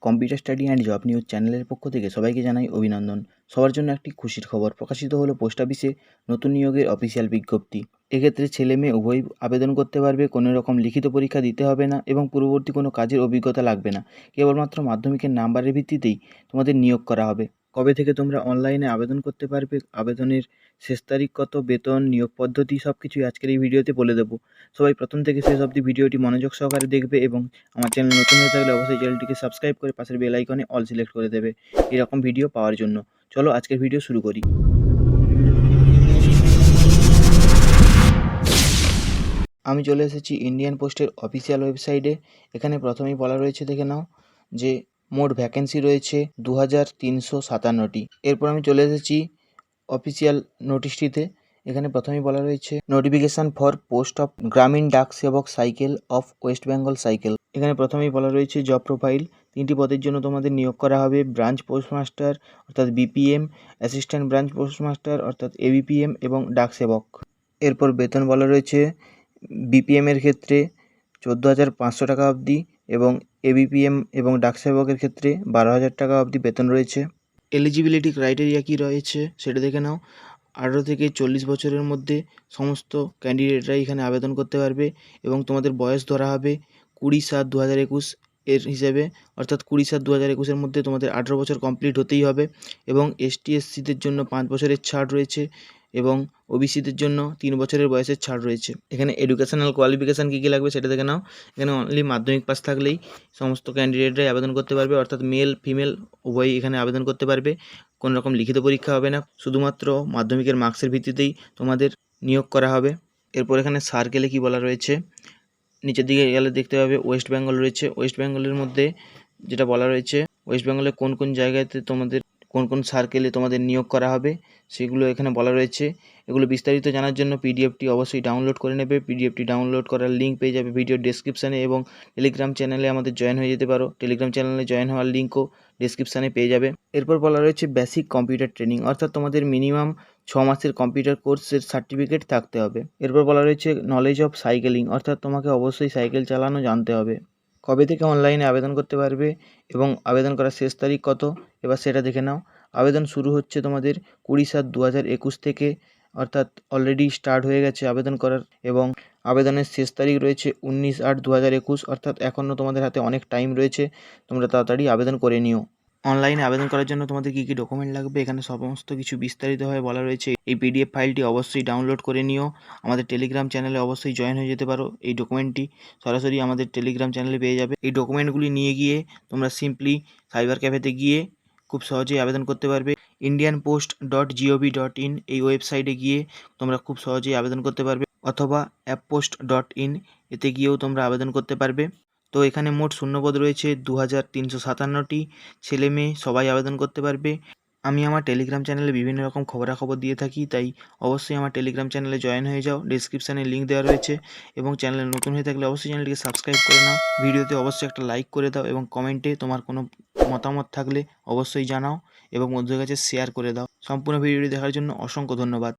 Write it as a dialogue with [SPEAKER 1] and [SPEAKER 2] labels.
[SPEAKER 1] Computer study and job news চ্যানেলের পক্ষ থেকে সবাইকে জানাই অভিনন্দন। সবার জন্য একটি খুশির খবর প্রকাশিত হলো পোস্ট অফিসে নতুন নিয়োগের অফিসিয়াল বিজ্ঞপ্তি। এক্ষেত্রে ছেলে মেয়ে উভয়ই আবেদন করতে পারবে, কোনো রকম লিখিত পরীক্ষা দিতে হবে না এবং পূর্ববর্তী কোনো কাজের অভিজ্ঞতা লাগবে না। কেবলমাত্র মাধ্যমিকের নাম্বারের ভিত্তিতেই তোমাদের নিয়োগ করা হবে। কবে থেকে তোমরা অনলাইনে আবেদন করতে পারবে, আবেদনের শেষ তারিখ কত, বেতন, নিয়োগ পদ্ধতি সব কিছুই আজকের এই ভিডিওতে বলে দেবো। সবাই প্রথম থেকে শেষ অবধি ভিডিওটি মনোযোগ সহকারে দেখবে এবং আমার চ্যানেল নতুন হয়ে থাকলে অবশ্যই চ্যানেলটিকে সাবস্ক্রাইব করে পাশের বেল আইকনে অল সিলেক্ট করে দেবে এরকম ভিডিও পাওয়ার জন্য। চলো আজকের ভিডিও শুরু করি। আমি চলে এসেছি ইন্ডিয়ান পোস্টের অফিসিয়াল ওয়েবসাইটে। এখানে প্রথমেই বলা রয়েছে, দেখে নাও যে মোট ভ্যাকেন্সি রয়েছে 2357টি। এরপর আমি চলে এসেছি অফিসিয়াল নোটিশটিতে। এখানে প্রথমেই বলা রয়েছে নোটিফিকেশান ফর পোস্ট অফ গ্রামীণ ডাক সেবক cycle of West Bengal cycle. এখানে প্রথমেই বলা রয়েছে জব প্রোফাইল। 3টি পদের জন্য তোমাদের নিয়োগ করা হবে: ব্রাঞ্চ পোস্টমাস্টার অর্থাৎ বিপিএম, অ্যাসিস্ট্যান্ট ব্রাঞ্চ পোস্টমাস্টার অর্থাৎ এবিপিএম এবং ডাক সেবক। এরপর বেতন বলা রয়েছে বিপিএমের ক্ষেত্রে 14,500 টাকা অবধি এবং এবিপিএম এবং ডাক সেবকের ক্ষেত্রে 12,000 টাকা অবধি বেতন রয়েছে। এলিজিবিলিটি ক্রাইটেরিয়া কী রয়েছে সেটা দেখে নাও। 18 থেকে 40 বছরের মধ্যে সমস্ত ক্যান্ডিডেটরাই এখানে আবেদন করতে পারবে এবং তোমাদের বয়স ধরা হবে 20/7/2021 এর হিসেবে, অর্থাৎ 20/7/2021 মধ্যে তোমাদের 18 বছর কমপ্লিট হতেই হবে। এবং এসটি এসসিদের জন্য 5 বছরের ছাড় রয়েছে এবং ওবিসিদের জন্য 3 বছরের বয়সের ছাড় রয়েছে। এখানে এডুকেশনাল কোয়ালিফিকেশান কী কী লাগবে সেটা দেখে নাও। এখানে অনলি মাধ্যমিক পাস থাকলেই সমস্ত ক্যান্ডিডেটরাই আবেদন করতে পারবে, অর্থাৎ মেল ফিমেল উভয়ই এখানে আবেদন করতে পারবে। কোনো রকম লিখিত পরীক্ষা হবে না, শুধুমাত্র মাধ্যমিকের মার্কসের ভিত্তিতেই তোমাদের নিয়োগ করা হবে। এরপর এখানে সার্কেলে কী বলা রয়েছে, নিচের দিকে গেলে দেখতে পাবে ওয়েস্ট বেঙ্গল রয়েছে। ওয়েস্ট বেঙ্গলের মধ্যে যেটা বলা রয়েছে, ওয়েস্ট বেঙ্গলে কোন কোন জায়গাতে তোমাদের কোন কোন সার্কেলে তোমাদের নিয়োগ করা হবে সেগুলো এখানে বলা রয়েছে। এগুলো বিস্তারিত জানার জন্য পিডিএফটি অবশ্যই ডাউনলোড করে নেবে। পিডিএফটি ডাউনলোড করার লিঙ্ক পেয়ে যাবে ভিডিও ডেসক্রিপশানে এবং টেলিগ্রাম চ্যানেলে আমাদের জয়েন হয়ে যেতে পারো। টেলিগ্রাম চ্যানেলে জয়েন হওয়ার লিঙ্কও ডেসক্রিপশানে পেয়ে যাবে। এরপর বলা রয়েছে বেসিক কম্পিউটার ট্রেনিং, অর্থাৎ তোমাদের মিনিমাম 6 মাসের কম্পিউটার কোর্সের সার্টিফিকেট থাকতে হবে। এরপর বলা রয়েছে নলেজ অফ সাইকেলিং, অর্থাৎ তোমাকে অবশ্যই সাইকেল চালানো জানতে হবে। কবে থেকে অনলাইনে আবেদন করতে পারবে এবং আবেদন করার শেষ তারিখ কত এবার সেটা দেখে নাও। আবেদন শুরু হচ্ছে তোমাদের 20/7/2021 থেকে, অর্থাৎ অলরেডি স্টার্ট হয়ে গেছে আবেদন করার, এবং আবেদনের শেষ তারিখ রয়েছে 19/8/2021, অর্থাৎ এখনও তোমাদের হাতে অনেক টাইম রয়েছে, তোমরা তাড়াতাড়ি আবেদন করে নিও। অনলাইনে আবেদন করার জন্য তোমাদের কী কী ডকুমেন্ট লাগবে এখানে সমস্ত কিছু বিস্তারিতভাবে বলা রয়েছে। এই পিডিএফ ফাইলটি অবশ্যই ডাউনলোড করে নিও। আমাদের টেলিগ্রাম চ্যানেলে অবশ্যই জয়েন হয়ে যেতে পারো। এই ডকুমেন্টটি সরাসরি আমাদের টেলিগ্রাম চ্যানেলে পেয়ে যাবে। এই ডকুমেন্টগুলি নিয়ে গিয়ে তোমরা সিম্পলি সাইবার ক্যাফেতে গিয়ে খুব সহজেই আবেদন করতে পারবে। indianpost.gov.in এই ওয়েবসাইটে গিয়ে তোমরা খুব সহজেই আবেদন করতে পারবে, অথবা apppost.in এতে গিয়েও তোমরা আবেদন করতে পারবে। তো এখানে মোট শূন্যপদ রয়েছে 2357টি। ছেলে মেয়ে সবাই আবেদন করতে পারবে। আমি আমার টেলিগ্রাম চ্যানেলে বিভিন্ন রকম খবরাখবর দিয়ে থাকি, তাই অবশ্যই আমার টেলিগ্রাম চ্যানেলে জয়েন হয়ে যাও। ডেসক্রিপশানে লিঙ্ক দেওয়া রয়েছে এবং চ্যানেলে নতুন হয়ে থাকলে অবশ্যই চ্যানেলটিকে সাবস্ক্রাইব করে নাও। ভিডিওতে অবশ্যই একটা লাইক করে দাও এবং কমেন্টে তোমার কোনো মতামত থাকলে অবশ্যই জানাও এবং বন্ধুদের কাছে শেয়ার করে দাও। সম্পূর্ণ ভিডিওটি দেখার জন্য অসংখ্য ধন্যবাদ।